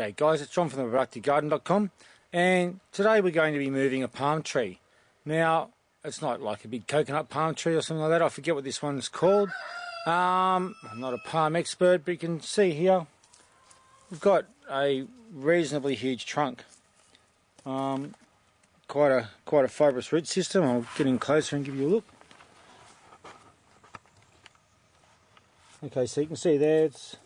G'day guys, it's John from theproductivegarden.com, and today we're going to be moving a palm tree. Now, it's not like a big coconut palm tree or something like that. I forget what this one's called. I'm not a palm expert, but you can see here we've got a reasonably huge trunk. Quite a fibrous root system. I'll get in closer and give you a look. Okay, so you can see there it's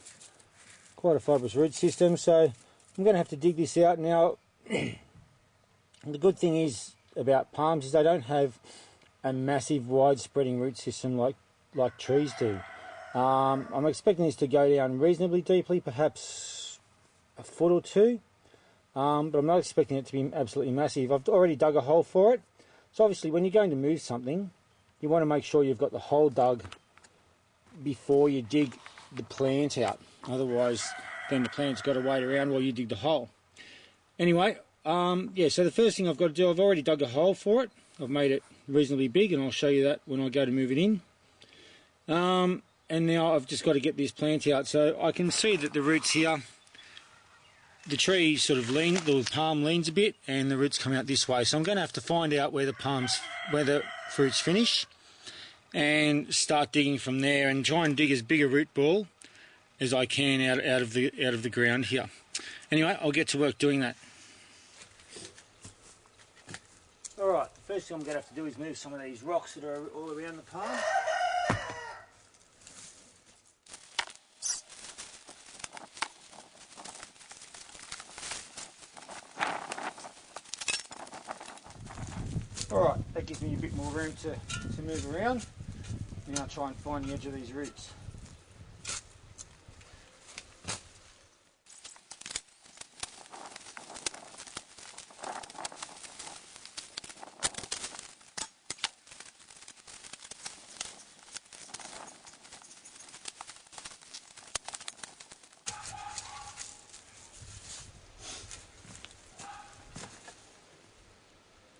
quite a fibrous root system, so I'm going to have to dig this out now. The good thing is about palms is they don't have a massive wide-spreading root system like trees do. I'm expecting this to go down reasonably deeply, perhaps a foot or two, but I'm not expecting it to be absolutely massive. I've already dug a hole for it, so obviously when you're going to move something, you want to make sure you've got the hole dug before you dig the plant out. Otherwise, then the plant's got to wait around while you dig the hole. Anyway, yeah, so the first thing I've got to do, I've already dug a hole for it. I've made it reasonably big, and I'll show you that when I go to move it in. And now I've just got to get this plant out. So I can see that the roots here, the tree sort of the palm leans a bit, and the roots come out this way. So I'm going to have to find out where the fruits finish, and start digging from there, and try and dig as big a root ball as I can out of the ground here. Anyway, I'll get to work doing that. Alright, the first thing I'm going to have to do is move some of these rocks that are all around the palm. Alright, that gives me a bit more room to move around. Now I'll try and find the edge of these roots.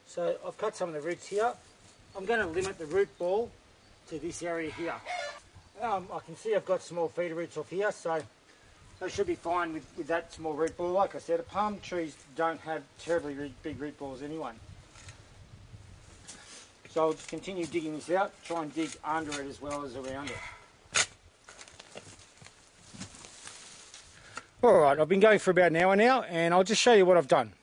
So I've cut some of the roots here. I'm going to limit the root ball to this area here. I can see I've got small feeder roots off here, so I should be fine with that small root ball. Like I said, palm trees don't have terribly big root balls anyway. So I'll just continue digging this out, try and dig under it as well as around it. Alright, I've been going for about an hour now, and I'll just show you what I've done.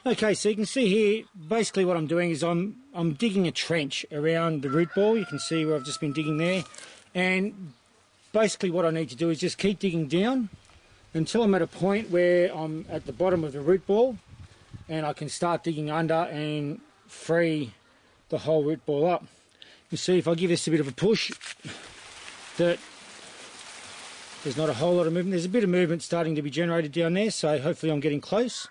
Okay, so you can see here, basically what I'm doing is I'm digging a trench around the root ball. You can see where I've just been digging there. And basically what I need to do is just keep digging down until I'm at a point where I'm at the bottom of the root ball, and I can start digging under and free the whole root ball up. You see, if I give this a bit of a push, that there's not a whole lot of movement. There's a bit of movement starting to be generated down there, so hopefully I'm getting close.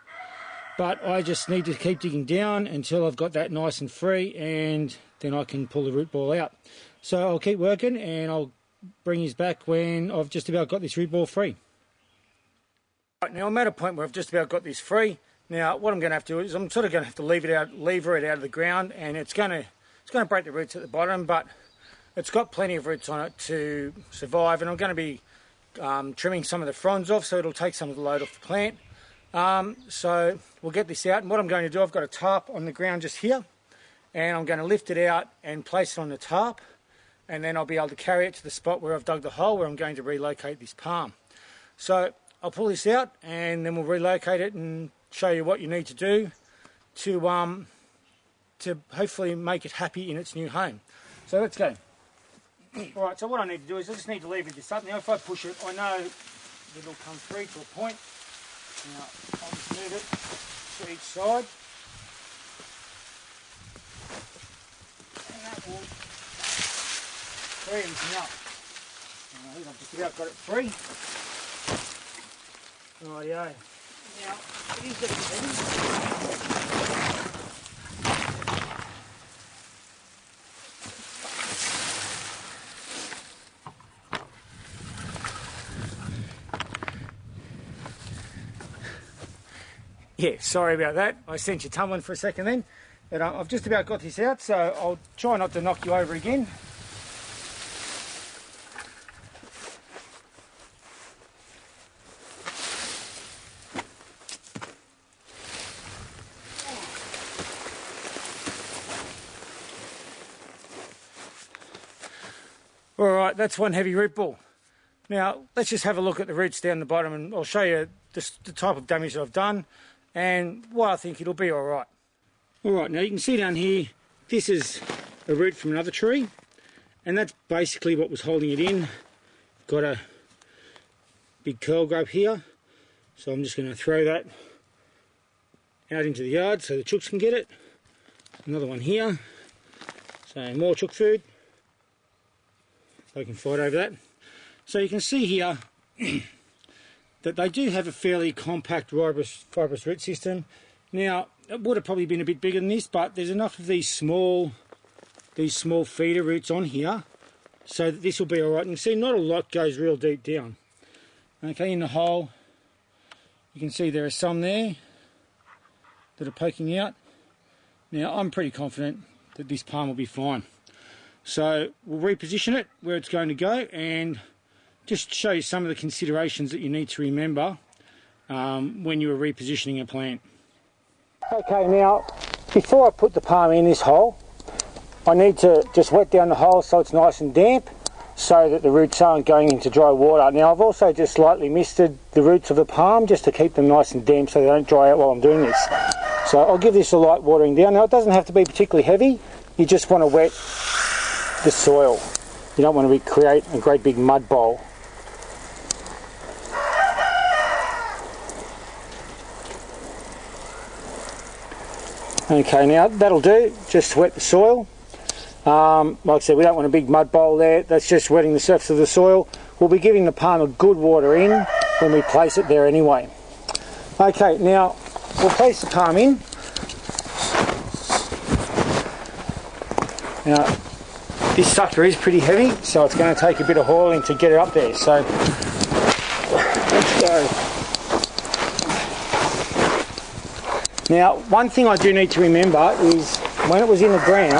But I just need to keep digging down until I've got that nice and free, and then I can pull the root ball out. So I'll keep working, and I'll bring you back when I've just about got this root ball free. Right, now I'm at a point where I've just about got this free. Now what I'm going to have to do is I'm sort of going to have to lever it out of the ground, and it's going to break the roots at the bottom, but it's got plenty of roots on it to survive, and I'm going to be trimming some of the fronds off, so it'll take some of the load off the plant. So we'll get this out, and what I'm going to do, I've got a tarp on the ground just here, and I'm going to lift it out and place it on the tarp, and then I'll be able to carry it to the spot where I've dug the hole where I'm going to relocate this palm. So I'll pull this out, and then we'll relocate it and show you what you need to do to hopefully make it happy in its new home. So let's go. Alright, so what I need to do is I just need to lever this up. Now if I push it, I know it'll come free to a point. Now, I'll just move it to each side, and that will free everything up. I think I've just about got it free. Rightio. Now, it is getting heavy. Yeah, sorry about that. I sent you tumbling for a second then. But I've just about got this out, so I'll try not to knock you over again. Alright, that's one heavy root ball. Now, let's just have a look at the roots down the bottom and I'll show you the type of damage that I've done and why I think it'll be alright. Alright, now you can see down here, this is a root from another tree and that's basically what was holding it in. Got a big curl grub here, so I'm just going to throw that out into the yard so the chooks can get it. Another one here, so more chook food. They can fight over that. So you can see here that they do have a fairly compact fibrous root system. Now it would have probably been a bit bigger than this, but there's enough of these small feeder roots on here so that this will be alright. You can see not a lot goes real deep down. Okay, in the hole you can see there are some there that are poking out. Now I'm pretty confident that this palm will be fine. So we'll reposition it where it's going to go and just show you some of the considerations that you need to remember when you are repositioning a plant. Okay, now before I put the palm in this hole, I need to just wet down the hole so it's nice and damp so that the roots aren't going into dry water. Now I've also just slightly misted the roots of the palm just to keep them nice and damp so they don't dry out while I'm doing this. So I'll give this a light watering down. Now it doesn't have to be particularly heavy, you just want to wet the soil. You don't want to create a great big mud bowl. Okay, now that'll do, just wet the soil. Like I said, we don't want a big mud bowl there, that's just wetting the surface of the soil. We'll be giving the palm a good water in when we place it there anyway. Okay, now we'll place the palm in. Now this sucker is pretty heavy, so it's going to take a bit of hauling to get it up there, so let's go. Now, one thing I do need to remember is when it was in the ground,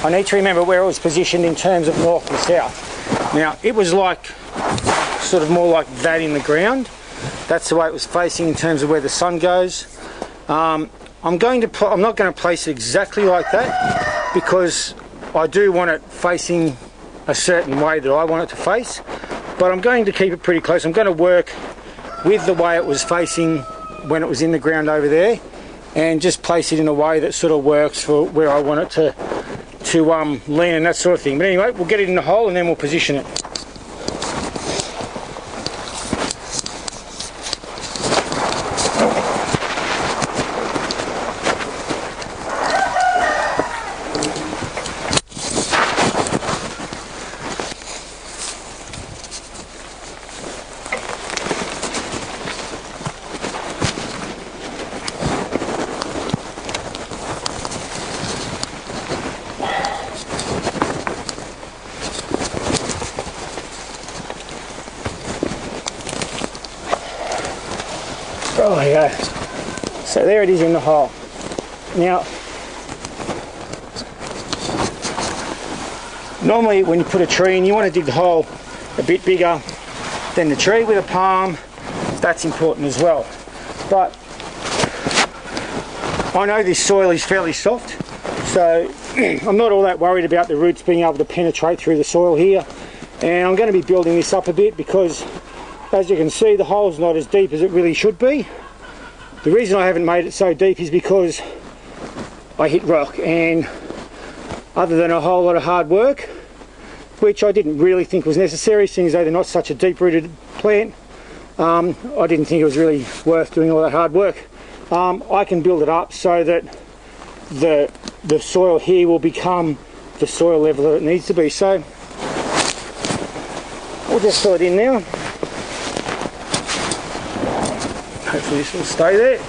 I need to remember where it was positioned in terms of north and south. Now, it was like, sort of more like that in the ground. That's the way it was facing in terms of where the sun goes. I'm not going to place it exactly like that because I do want it facing a certain way that I want it to face, but I'm going to keep it pretty close. I'm going to work with the way it was facing when it was in the ground over there and just place it in a way that sort of works for where I want it to lean and that sort of thing. But anyway, we'll get it in the hole and then we'll position it. Oh yeah, so there it is in the hole. Now, normally when you put a tree in, you want to dig the hole a bit bigger than the tree. With a palm, that's important as well. But I know this soil is fairly soft, so I'm not all that worried about the roots being able to penetrate through the soil here. And I'm going to be building this up a bit because, as you can see, the hole's not as deep as it really should be. The reason I haven't made it so deep is because I hit rock, and other than a whole lot of hard work, which I didn't really think was necessary, seeing as though they're not such a deep-rooted plant, I didn't think it was really worth doing all that hard work. I can build it up so that the soil here will become the soil level that it needs to be. So we'll just fill it in now. Hopefully this will stay there.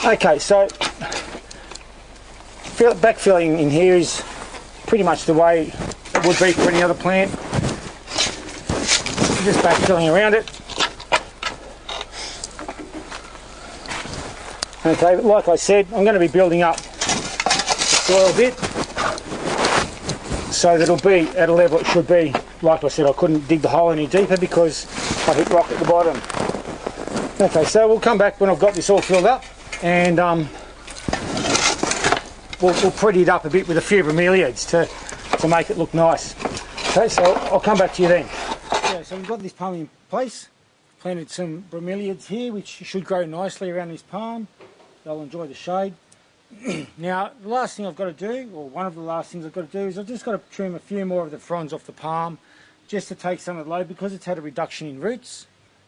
Okay, so backfilling in here is pretty much the way it would be for any other plant. Just backfilling around it. Okay, but like I said, I'm going to be building up the soil a bit so that it'll be at a level it should be like I said, I couldn't dig the hole any deeper because I hit rock at the bottom. Okay, so we'll come back when I've got this all filled up, and we'll pretty it up a bit with a few bromeliads to make it look nice. Okay, so I'll come back to you then. Yeah, so we've got this palm in place. Planted some bromeliads here, which should grow nicely around this palm. They'll enjoy the shade. Now, the last thing I've got to do, or one of the last things I've got to do, is I've just got to trim a few more of the fronds off the palm, just to take some of the load. Because it's had a reduction in roots,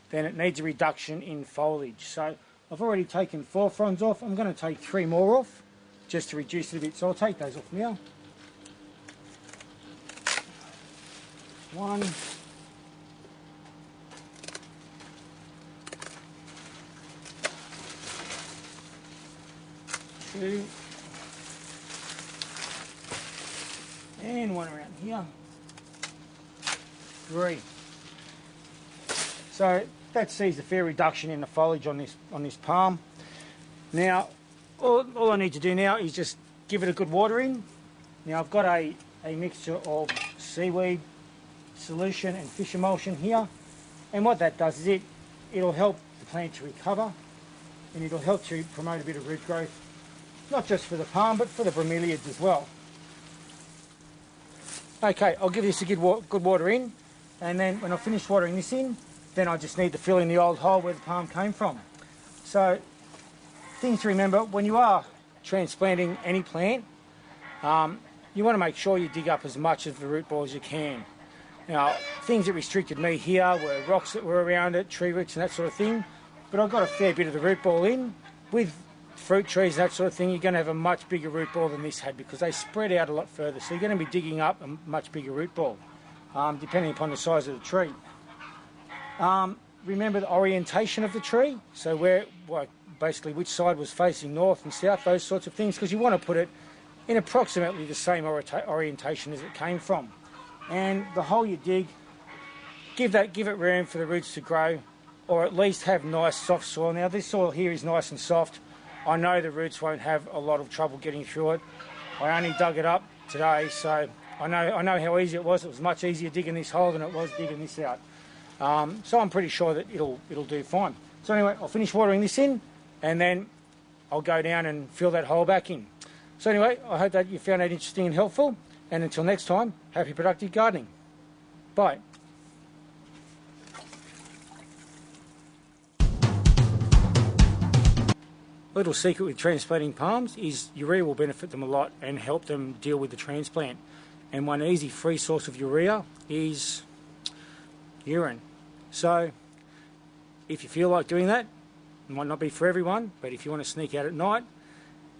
then it needs a reduction in foliage. So I've already taken 4 fronds off. I'm going to take 3 more off, just to reduce it a bit. So I'll take those off now. 1. 2, and 1 around here. 3. So that sees a fair reduction in the foliage on this palm. Now, all I need to do now is just give it a good watering. Now I've got a mixture of seaweed solution and fish emulsion here, and what that does is it'll help the plant to recover, and it'll help to promote a bit of root growth, not just for the palm but for the bromeliads as well. Okay, I'll give this a good water in, and then when I finish watering this in, then I just need to fill in the old hole where the palm came from. So, things to remember when you are transplanting any plant, you want to make sure you dig up as much of the root ball as you can. Now, things that restricted me here were rocks that were around it, tree roots and that sort of thing, but I've got a fair bit of the root ball in. With fruit trees and that sort of thing, you're going to have a much bigger root ball than this had, because they spread out a lot further, so you're going to be digging up a much bigger root ball, depending upon the size of the tree. Remember the orientation of the tree, so basically which side was facing north and south, those sorts of things, because you want to put it in approximately the same orientation as it came from. And the hole you dig, give it room for the roots to grow, or at least have nice soft soil. Now this soil here is nice and soft. I know the roots won't have a lot of trouble getting through it. I only dug it up today, so I know how easy it was. It was much easier digging this hole than it was digging this out. So I'm pretty sure that it'll do fine. So anyway, I'll finish watering this in, and then I'll go down and fill that hole back in. So anyway, I hope that you found that interesting and helpful, and until next time, happy productive gardening. Bye. A little secret with transplanting palms is urea will benefit them a lot and help them deal with the transplant. And one easy free source of urea is urine. So if you feel like doing that, it might not be for everyone, but if you want to sneak out at night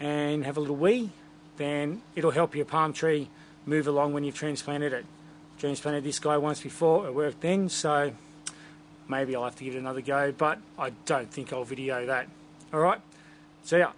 and have a little wee, then it'll help your palm tree move along when you've transplanted it. Transplanted this guy once before, it worked then, so maybe I'll have to give it another go, but I don't think I'll video that. Alright, see ya.